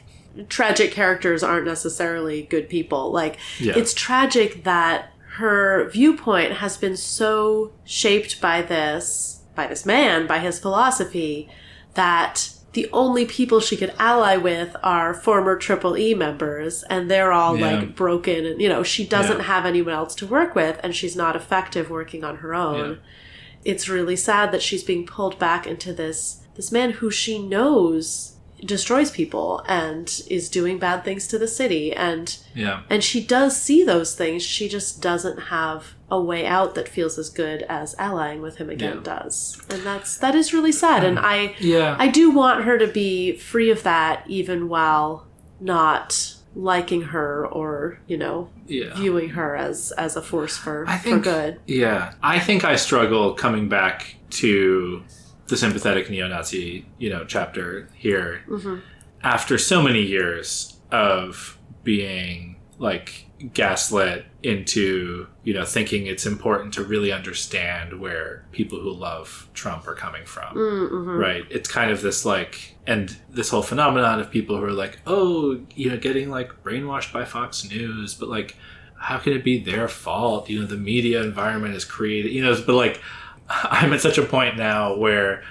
tragic characters aren't necessarily good people. Like, it's tragic that her viewpoint has been so shaped by this man, by his philosophy, that the only people she could ally with are former Triple E members, and they're all, like, broken. And, you know, she doesn't have anyone else to work with, and she's not effective working on her own. Yeah. It's really sad that she's being pulled back into this man who she knows destroys people and is doing bad things to the city. And she does see those things. She just doesn't have a way out that feels as good as allying with him again does. And that is really sad. And I do want her to be free of that, even while not liking her or, you know, viewing her as a force for good. Yeah. I think I struggle coming back to the sympathetic neo-Nazi, you know, chapter here after so many years of being, like, gaslit into, you know, thinking it's important to really understand where people who love Trump are coming from, right? It's kind of this, like, and this whole phenomenon of people who are like, oh, you know, getting, like, brainwashed by Fox News, but, like, how can it be their fault? You know, the media environment is created, you know, but, like, I'm at such a point now where,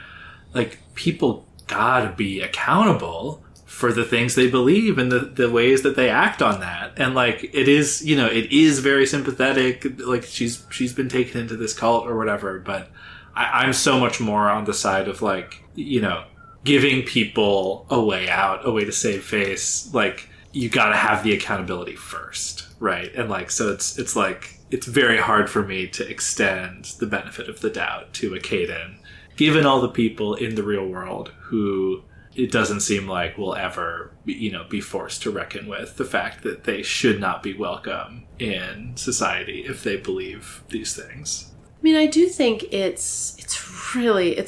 like, people gotta be accountable for the things they believe and the ways that they act on that. And, like, it is, you know, it is very sympathetic. Like, she's been taken into this cult or whatever, but I'm so much more on the side of, like, you know, giving people a way out, a way to save face. Like, you gotta have the accountability first, right? And, like, so it's like, it's very hard for me to extend the benefit of the doubt to a Kayden, given all the people in the real world who it doesn't seem like will ever, you know, be forced to reckon with the fact that they should not be welcome in society if they believe these things. I mean, I do think it's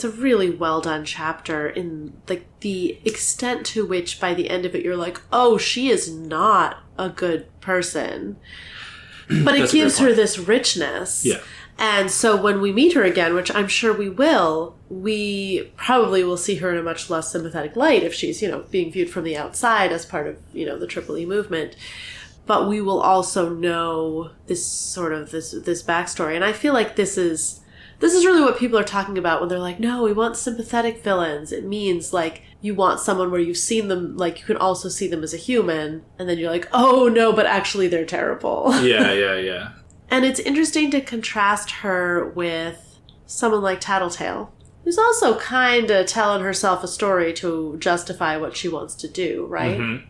a really well done chapter in, like, the extent to which by the end of it you're like, oh, she is not a good person. But it gives her this richness. Yeah. And so when we meet her again, which I'm sure we will, we probably will see her in a much less sympathetic light if she's, you know, being viewed from the outside as part of, you know, the Triple E movement. But we will also know this sort of this backstory. And I feel like this is really what people are talking about when they're like, no, we want sympathetic villains. It means, like, you want someone where you've seen them, like, you can also see them as a human. And then you're like, oh, no, but actually they're terrible. Yeah. And it's interesting to contrast her with someone like Tattletale, who's also kind of telling herself a story to justify what she wants to do, right? Mm-hmm.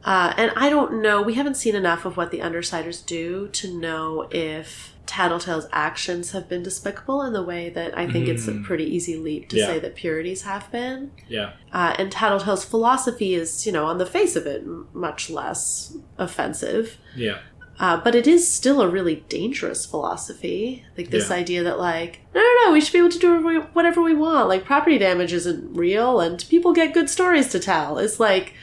And I don't know, we haven't seen enough of what the Undersiders do to know if Tattletale's actions have been despicable in the way that I think it's a pretty easy leap to say that Purity's have been. Yeah. And Tattletale's philosophy is, you know, on the face of it, much less offensive. Yeah. But it is still a really dangerous philosophy. Like, this idea that, like, no, we should be able to do whatever we want. Like, property damage isn't real, and people get good stories to tell. It's, like,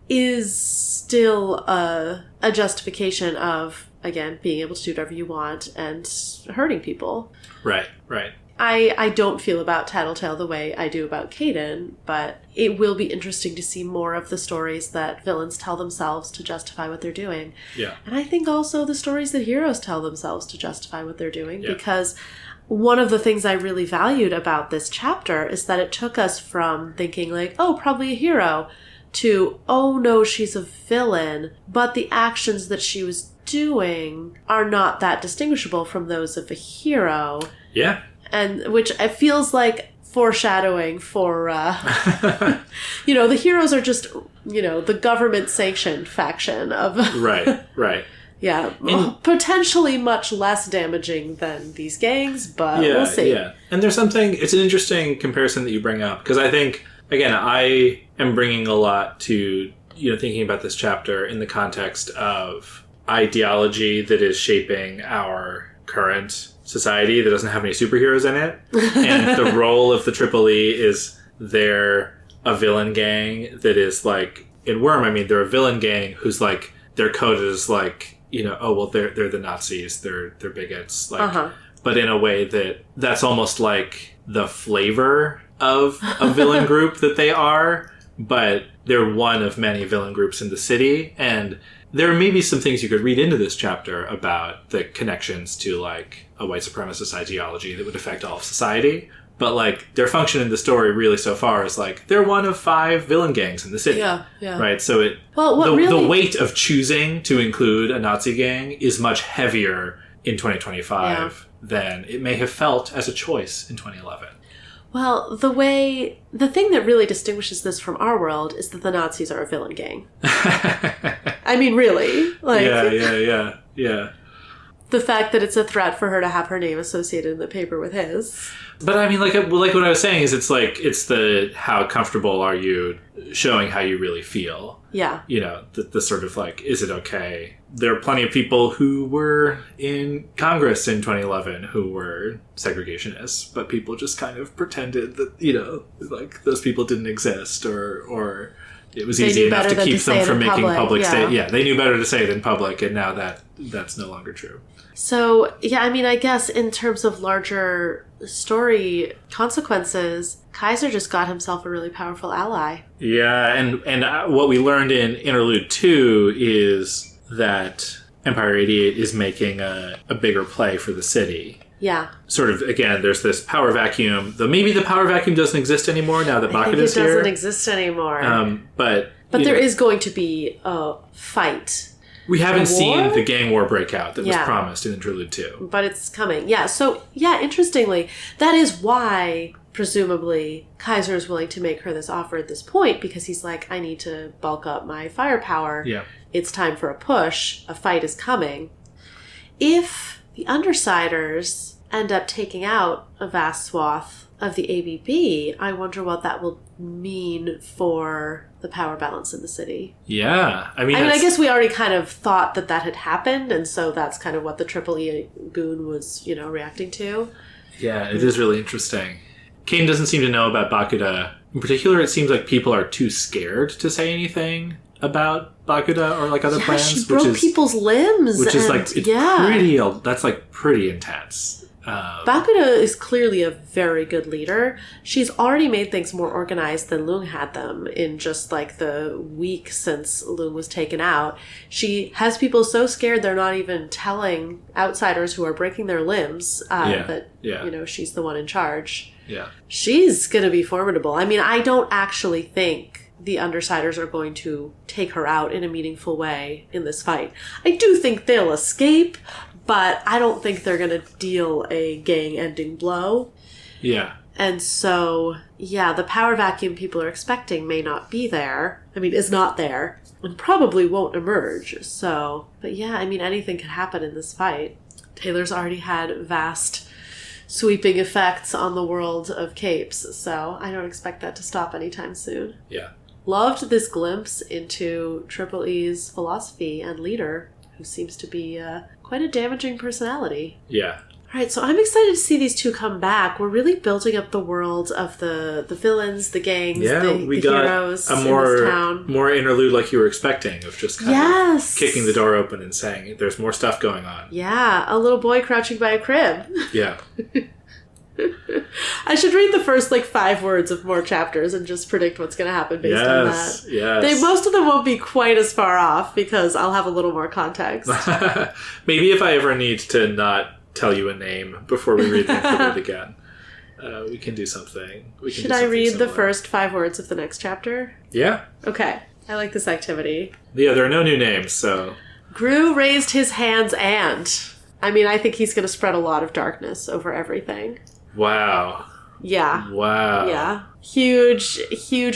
is still a justification of, again, being able to do whatever you want and hurting people. Right. I don't feel about Tattletale the way I do about Kayden, but it will be interesting to see more of the stories that villains tell themselves to justify what they're doing. Yeah. And I think also the stories that heroes tell themselves to justify what they're doing, because one of the things I really valued about this chapter is that it took us from thinking like, oh, probably a hero, to, oh no, she's a villain, but the actions that she was doing are not that distinguishable from those of a hero. Yeah. And which it feels like foreshadowing for, the heroes are just, the government-sanctioned faction of... Right. Yeah, potentially much less damaging than these gangs, but we'll see. Yeah, and it's an interesting comparison that you bring up, because I think, again, I am bringing a lot to, thinking about this chapter in the context of ideology that is shaping our current society that doesn't have any superheroes in it. And the role of the Triple E is they're a villain gang that is like, in Worm, they're a villain gang who's like, their code is like, they're the Nazis, they're bigots, like, but in a way that's almost like the flavor of a villain group that they are, but they're one of many villain groups in the city. And there may be some things you could read into this chapter about the connections to like a white supremacist ideology that would affect all of society. But like their function in the story really so far is like they're one of 5 villain gangs in the city. Yeah. Right. So the weight of choosing to include a Nazi gang is much heavier in 2025 than it may have felt as a choice in 2011. Well, the thing that really distinguishes this from our world is that the Nazis are a villain gang. Really. Like, Yeah. The fact that it's a threat for her to have her name associated in the paper with his. But like what I was saying is it's the how comfortable are you showing how you really feel. Yeah. The sort of like, is it okay? There are plenty of people who were in Congress in 2011 who were segregationists, but people just kind of pretended that, like those people didn't exist or it was easy enough to keep them from making public statements. Yeah, they knew better to say it in public, and now that's no longer true. So, I guess in terms of larger story consequences, Kaiser just got himself a really powerful ally. Yeah, and what we learned in Interlude 2 is that Empire 88 is making a bigger play for the city. Yeah. Sort of, again, there's this power vacuum. Though maybe the power vacuum doesn't exist anymore now that Bakuda's here. It doesn't exist anymore. But there is going to be a fight. We haven't seen the gang war breakout that was promised in Interlude 2. But it's coming. Yeah, so, interestingly, that is why, presumably, Kaiser is willing to make her this offer at this point, because he's like, I need to bulk up my firepower. Yeah. It's time for a push. A fight is coming. If the Undersiders end up taking out a vast swath of the ABB, I wonder what that will mean for the power balance in the city. Yeah. I guess we already kind of thought that had happened, and so that's kind of what the Triple E goon was, reacting to. Yeah, it is really interesting. Kayden doesn't seem to know about Bakuda. In particular, it seems like people are too scared to say anything about Bakuda or like other plans. She broke people's limbs. Which is like, that's like pretty intense. Bakuda is clearly a very good leader. She's already made things more organized than Lung had them in just like the week since Lung was taken out. She has people so scared they're not even telling outsiders who are breaking their limbs that she's the one in charge. Yeah. She's going to be formidable. I don't actually think the Undersiders are going to take her out in a meaningful way in this fight. I do think they'll escape, but I don't think they're going to deal a gang-ending blow. Yeah. And so, the power vacuum people are expecting may not be there. Is not there. And probably won't emerge. So, but anything could happen in this fight. Taylor's already had vast sweeping effects on the world of capes, so I don't expect that to stop anytime soon. Yeah. Loved this glimpse into Triple E's philosophy and leader, who seems to be quite a damaging personality. Yeah. All right, so I'm excited to see these two come back. We're really building up the world of the villains, the gangs, the heroes in this town. More interlude like you were expecting, of just kind of kicking the door open and saying, there's more stuff going on. Yeah, a little boy crouching by a crib. Yeah. I should read the first 5 words of more chapters and just predict what's going to happen based on that. Yes. Most of them won't be quite as far off because I'll have a little more context. Maybe if I ever need to not tell you a name before we read the interlude again, we can do something. Should I read similar. the first 5 words of the next chapter? Yeah. Okay. I like this activity. Yeah, there are no new names, so... Gru raised his hands and... I think he's going to spread a lot of darkness over everything. Wow. Yeah. Wow. Yeah. Huge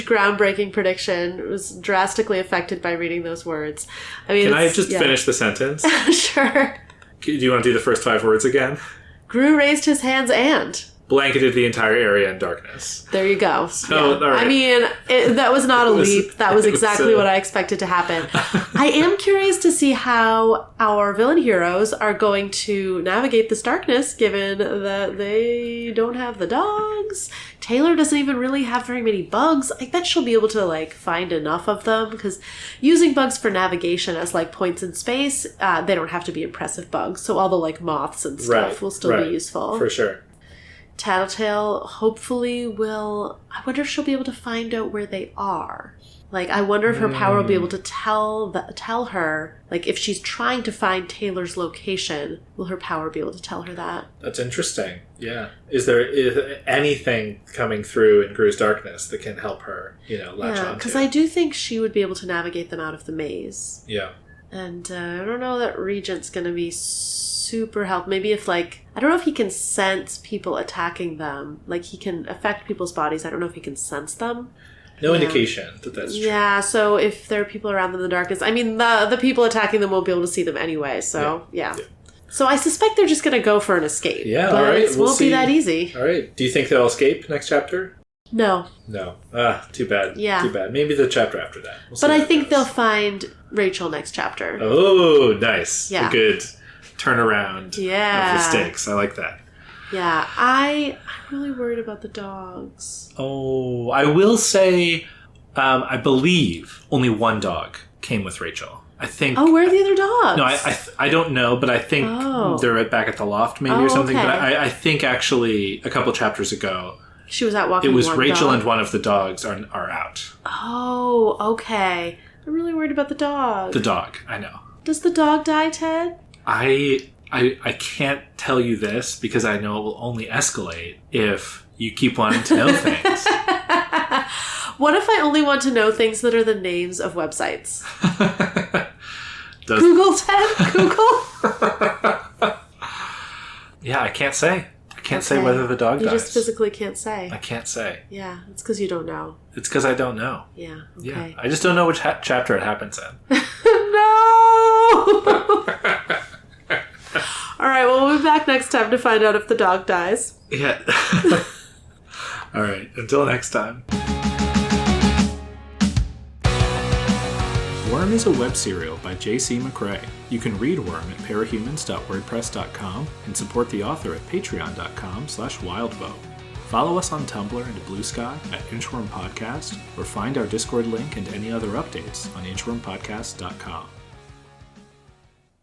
groundbreaking prediction. It was drastically affected by reading those words. Can I just finish the sentence? Sure. Do you want to do the first 5 words again? Gru raised his hands and... blanketed the entire area in darkness. There you go. So, all right. That was not a leap. That was exactly what I expected to happen. I am curious to see how our villain heroes are going to navigate this darkness, given that they don't have the dogs. Taylor doesn't even really have very many bugs. I bet she'll be able to, find enough of them, because using bugs for navigation as, points in space, they don't have to be impressive bugs. So all the, moths and stuff will still be useful. For sure. Tattletale hopefully will... I wonder if she'll be able to find out where they are. I wonder if her power will be able to tell her, if she's trying to find Taylor's location, will her power be able to tell her that? That's interesting. Yeah. Is there anything coming through in Gru's darkness that can help her, latch on to? Because I do think she would be able to navigate them out of the maze. Yeah. And I don't know that Regent's going to be super help. Maybe if I don't know if he can sense people attacking them. He can affect people's bodies. I don't know if he can sense them. No indication that that's true. Yeah, so if there are people around them in the darkness, the people attacking them won't be able to see them anyway, so yeah. So I suspect they're just going to go for an escape. Yeah, but all right. It won't be that easy. All right. Do you think they'll escape next chapter? No. Too bad. Yeah. Too bad. Maybe the chapter after that. But I think they'll find Rachel next chapter. Oh, nice. Yeah. A good turnaround of the stakes. I like that. Yeah. I'm really worried about the dogs. Oh, I will say, I believe only one dog came with Rachel. I think. Oh, where are the other dogs? No, I don't know, but I think they're back at the loft maybe or something. Okay. But I think actually a couple chapters ago, she was out walking. It was one Rachel dog. and one of the dogs are out. Oh, okay. I'm really worried about the dog. The dog, I know. Does the dog die, Ted? I can't tell you this because I know it will only escalate if you keep wanting to know things. What if I only want to know things that are the names of websites? Google, Ted? Google? Yeah, I can't say. I can't say whether the dog dies. You just physically can't say. I can't say. Yeah, it's because you don't know. It's because I don't know. Yeah, okay. Yeah, I just don't know which chapter it happens in. No! All right, well, we'll be back next time to find out if the dog dies. Yeah. All right, until next time. Worm is a web serial by J.C. McCrae. You can read Worm at parahumans.wordpress.com and support the author at patreon.com/wildbow. Follow us on Tumblr and Blue Sky at Inchworm Podcast, or find our Discord link and any other updates on inchwormpodcast.com.